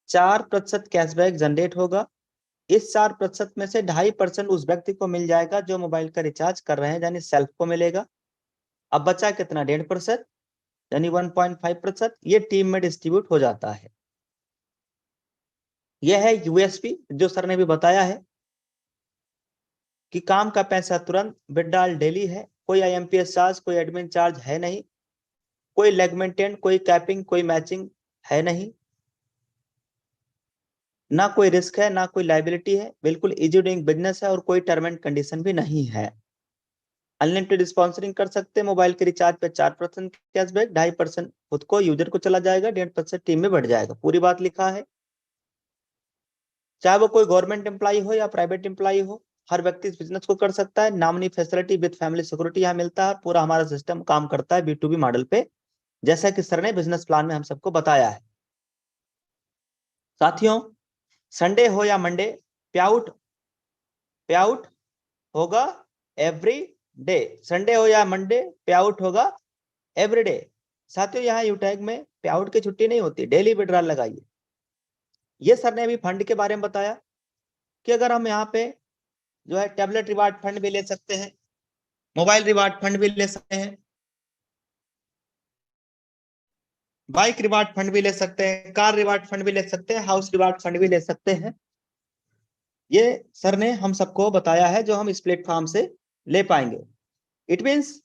4% कैशबैक जनरेट होगा। इस 4% में से 2.5% उस व्यक्ति को मिल जाएगा जो मोबाइल का रिचार्ज कर रहे हैं, यानी सेल्फ को मिलेगा। अब बचा कितना? 1.5%, यानी 1.5%। ये टीम में डिस्ट्रीब्यूट हो जाता है। यह है यूएसपी, जो सर ने भी बताया है कि काम का पैसा तुरंत, विड्रॉल डेली है, कोई आईएमपीएस चार्ज, कोई एडमिन चार्ज है नहीं, कोई लेग मेंटेन, कोई कैपिंग, कोई मैचिंग है नहीं, ना कोई रिस्क है, ना कोई लायबिलिटी है, बिल्कुल इजी डूइंग बिजनेस है, और कोई टर्म एंड कंडीशन भी नहीं है। अनलिमिटेड स्पॉन्सरिंग कर सकते हैं। मोबाइल के रिचार्ज पे 4% कैशबैक, 2.5% खुद को यूजर को चला जाएगा, 1.5% टीम में बढ़ जाएगा। पूरी बात लिखा है। चाहे वो कोई गवर्नमेंट एम्प्लॉय हो या प्राइवेट एम्प्लॉय हो, हर व्यक्ति इस बिजनेस को कर सकता है। Nominee facility with family security यहाँ मिलता है। पूरा हमारा सिस्टम काम करता है B2B मॉडल पे, जैसा कि सर ने बिजनेस प्लान में हम सबको बताया है। साथियों, संडे हो या मंडे, पे आउट होगा एवरी डे। संडे हो या मंडे, पे आउट होगा एवरी डे। साथियों, यहाँ यूटैग में पे आउट की छुट्टी नहीं होती, डेली विड्रॉल लगाइए। ये सर ने अभी फंड के बारे में बताया कि अगर हम यहाँ पे जो है टैबलेट रिवार्ड फंड भी ले सकते हैं, मोबाइल रिवार्ड फंड भी ले सकते हैं, बाइक रिवार्ड फंड भी ले सकते हैं, कार रिवार्ड फंड भी ले सकते हैं, हाउस रिवार्ड फंड भी ले सकते हैं। ये सर ने हम सबको बताया है, जो हम इस प्लेटफॉर्म से ले पाएंगे। इट मीन्स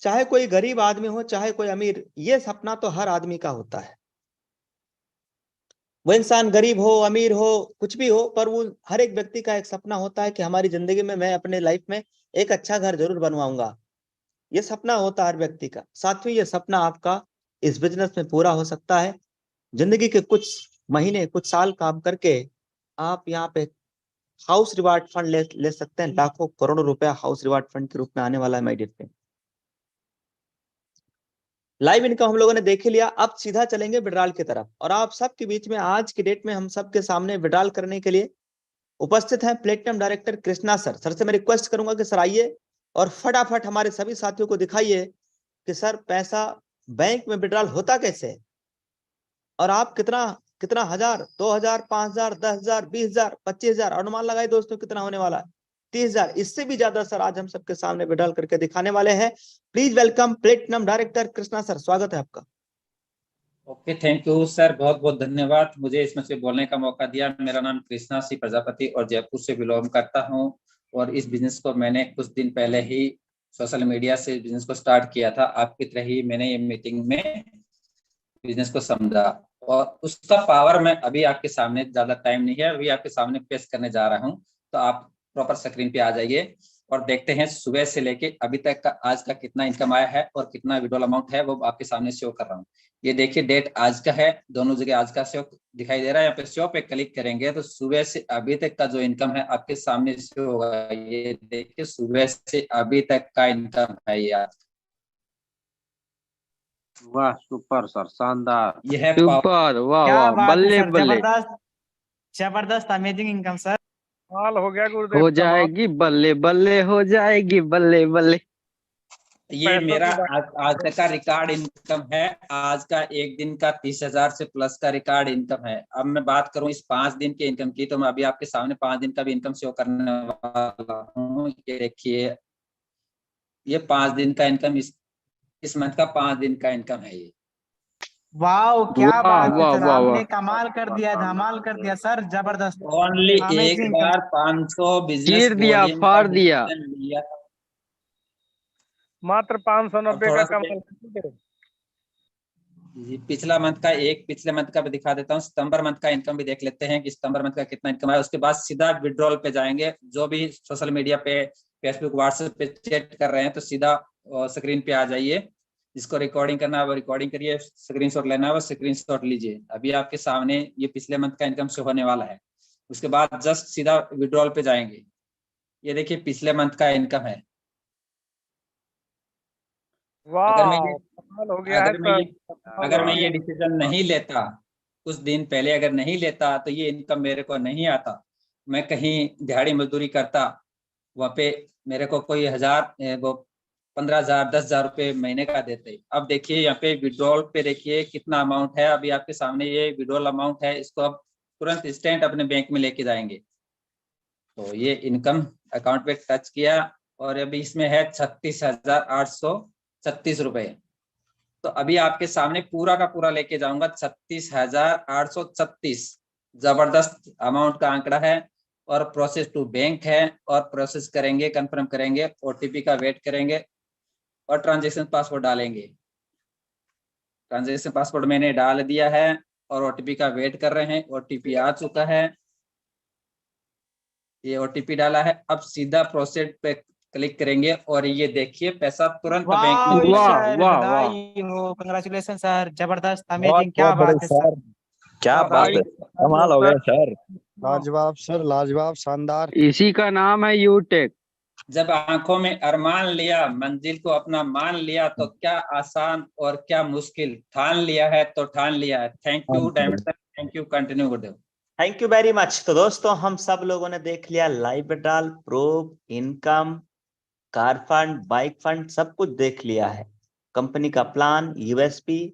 चाहे कोई गरीब आदमी हो, चाहे कोई अमीर, ये सपना तो हर आदमी का होता है। वो इंसान गरीब हो, अमीर हो, कुछ भी हो, पर वो हर एक व्यक्ति का एक सपना होता है कि हमारी जिंदगी में मैं अपने लाइफ में एक अच्छा घर जरूर बनवाऊंगा। ये सपना होता है हर व्यक्ति का। साथियों, ये सपना आपका इस बिजनेस में पूरा हो सकता है। जिंदगी के कुछ महीने, कुछ साल काम करके आप यहाँ पे हाउस रिवार्ड फंड ले सकते हैं। लाखों करोड़ों रुपया हाउस रिवार्ड फंड के रूप में आने वाला है माइडेट पे। लाइव इनकम हम लोगों ने देख लिया। अब सीधा चलेंगे विड्रॉल की तरफ, और आप सबके बीच में आज की डेट में हम सबके सामने विड्रॉल करने के लिए उपस्थित हैं platinum director Krishna sir. Sir से मैं रिक्वेस्ट करूंगा कि सर आइए और फटाफट हमारे सभी साथियों को दिखाइए कि सर पैसा बैंक में विड्रॉल होता कैसे है, और आप कितना 1000, 2000, 5000, 10,000, 20,000, 25,000 अनुमान लगाए दोस्तों कितना होने वाला है। 30,000, इससे भी ज्यादा सर आज हम सबके सामने विड्रॉल करके दिखाने वाले हैं। Please welcome platinum director Krishna sir, स्वागत है आपका। ओके, थैंक यू सर, बहुत बहुत धन्यवाद मुझे इसमें से बोलने का मौका दिया। मेरा नाम कृष्णा सी प्रजापति और जयपुर से बिलोंग करता हूं, और इस बिजनेस को मैंने कुछ दिन पहले ही सोशल मीडिया से बिजनेस को स्टार्ट किया था। आपकी तरह ही मैंने ये मीटिंग में बिजनेस को समझा, और उसका पावर मैं अभी आपके सामने, ज्यादा टाइम नहीं है, अभी आपके सामने पेश करने जा रहा हूँ। तो आप प्रॉपर स्क्रीन पे आ जाइए और देखते हैं सुबह से लेके अभी तक का आज का कितना इनकम आया है और कितना विड्रॉल अमाउंट है, वो आपके सामने शो कर रहा हूँ। ये देखिए डेट आज का है, दोनों जगह आज का शो दिखाई दे रहा है। यहाँ पे शो पे क्लिक करेंगे तो सुबह से अभी तक का जो इनकम है आपके सामने शो होगा। ये देखिए सुबह से अभी तक का इनकम है यार। वाह सुपर सर, शानदार। ये है सुपर, वाह क्या वाह, बात है बल्ले सर, बल्ले। जबरदस्त जबरदस्त अमेजिंग इनकम सर। कमाल हो गया गुरुदेव, हो कमाल। जाएगी बल्ले बल्ले, हो जाएगी बल्ले बल्ले। ये पैसों मेरा की बात। आज तक का रिकॉर्ड इनकम है। आज का एक दिन का 30,000 से प्लस का रिकॉर्ड इनकम है। अब मैं बात करूं इस 5 दिन के इनकम की, तो मैं अभी आपके सामने 5 दिन का भी इनकम शो करने वाला हूं। ये देखिए, ये 5 दिन का इनकम, इस मंथ का 5 दिन का इनकम है ये। वाह क्या वाह बात है वाह सर, वाह आपने वाह। कमाल कर दिया, धमाल कर दिया सर, जबरदस्त ओनली एक अमेजिंग इनकम। बार 500 बिजनेस चीर दिया, वॉल्यूम का फाड़ दिया। डिसीजन लिया। मात्र 590 थोड़ा का सा कमाल गुरुदेव। जी, पिछला मंथ का भी दिखा देता हूँ। सितंबर मंथ का इनकम भी देख लेते हैं कि सितंबर मंथ का कितना इनकम है। उसके बाद सीधा विड्रॉल पे जाएंगे। जो भी सोशल मीडिया पे, फेसबुक, व्हाट्सएप पे चैट कर रहे हैं तो सीधा स्क्रीन पे आ जाइए। जिसको रिकॉर्डिंग करना है वो रिकॉर्डिंग करिए, स्क्रीनशॉट लेना है वो स्क्रीनशॉट लीजिए। अभी आपके सामने ये पिछले मंथ का इनकम शो होने वाला है। उसके बाद जस्ट सीधा विड्रॉल पे जाएंगे। ये देखिए पिछले मंथ का इनकम है। अगर मैं वाह, ये कमाल हो गया है अगर मैं सर, ये कमाल अगर हो मैं गया। ये डिसीजन नहीं लेता, कुछ दिन पहले अगर नहीं लेता, तो ये इनकम मेरे को नहीं आता। मैं कहीं दिहाड़ी मजदूरी करता, वहाँ पे मेरे को कोई 15,000 10,000 रुपये महीने का देते। अब देखिए यहाँ पे विड्रॉल पे देखिए कितना अमाउंट है। अभी आपके सामने ये विड्रॉल अमाउंट है, इसको अब तुरंत इंस्टेंट अपने बैंक में लेके जाएंगे। तो ये इनकम अकाउंट पे टच किया और अभी इसमें है 36,836 रुपए। तो अभी आपके सामने पूरा का पूरा लेके जाऊंगा 36,836। जबरदस्त अमाउंट का आंकड़ा है, और प्रोसेस टू बैंक है, और प्रोसेस करेंगे, कंफर्म करेंगे, ओटीपी का वेट करेंगे और ट्रांजैक्शन पासवर्ड डालेंगे। ट्रांजैक्शन पासवर्ड मैंने डाल दिया है और ओटीपी का वेट कर रहे हैं। ओटीपी आ चुका है, ये ओटीपी डाला है। अब सीधा प्रोसेस पे क्लिक करेंगे और ये देखिए पैसा तुरंत बैंक में वाह, सर, वाह, बधाई हो, कंग्रेचुलेशन सर, जबरदस्त बहुत अमेजिंग, क्या बहुत बड़े बात है सर। सर, क्या बात बधाई है, कमाल हो गया सर। लाजवाब सर, लाजवाब, शानदार। इसी का नाम है यूटेक। जब आंखों में अरमान लिया, मंजिल को अपना मान लिया, तो क्या आसान और क्या मुश्किल ठान लिया है, तो ठान लिया है। Thank you diamond sir, thank you, continue गुरुदेव। Thank you very much. तो दोस्तों हम सब लोगों ने देख लिया live withdrawal, proof, income, car fund, bike fund, सब कुछ देख लिया है। कंपनी का प्लान, यूएसपी,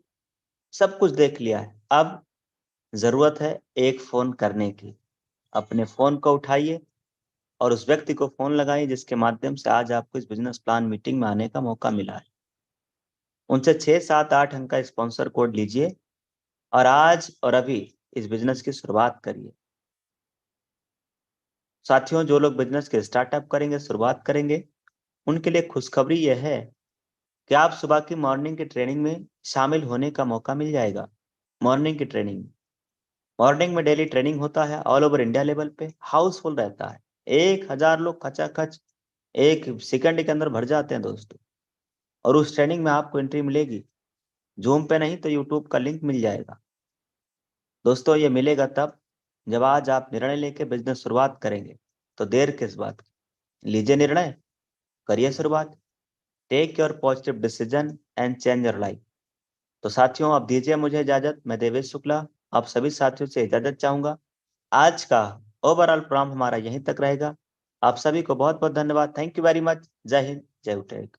सब कुछ देख लिया है। अब जरूरत है एक फोन करने की। अपने फोन को उठाइए और उस व्यक्ति को फोन लगाइए जिसके माध्यम से आज आपको इस बिजनेस प्लान मीटिंग में आने का मौका मिला है। उनसे 6, 7, 8 अंक का स्पॉन्सर कोड लीजिए और आज और अभी इस बिजनेस की शुरुआत करिए। साथियों, जो लोग बिजनेस के स्टार्टअप करेंगे, शुरुआत करेंगे, उनके लिए खुशखबरी यह है कि आप सुबह की मॉर्निंग की ट्रेनिंग में शामिल होने का मौका मिल जाएगा। मॉर्निंग की ट्रेनिंग, मॉर्निंग में डेली ट्रेनिंग होता है, ऑल ओवर इंडिया लेवल पे हाउसफुल रहता है। 1,000 लोग खचाखच 1 सेकंड के अंदर भर जाते हैं दोस्तों। और उस ट्रेनिंग में आपको एंट्री मिलेगी, जूम पे नहीं तो यूट्यूब का लिंक मिल जाएगा। दोस्तों ये मिलेगा तब जब आज आप निर्णय लेके बिजनेस शुरुआत करेंगे। तो देर किस बात की, लीजिए निर्णय, करिए शुरुआत। Take your positive decision and change your life. तो साथियों अब दीजिए मुझे इजाजत। मैं देवेश शुक्ला आप सभी साथियों से इजाजत चाहूंगा। आज का ओवरऑल प्रोग्राम हमारा यहीं तक रहेगा। आप सभी को बहुत बहुत धन्यवाद। Thank you very much. जय हिंद, जय उटेक।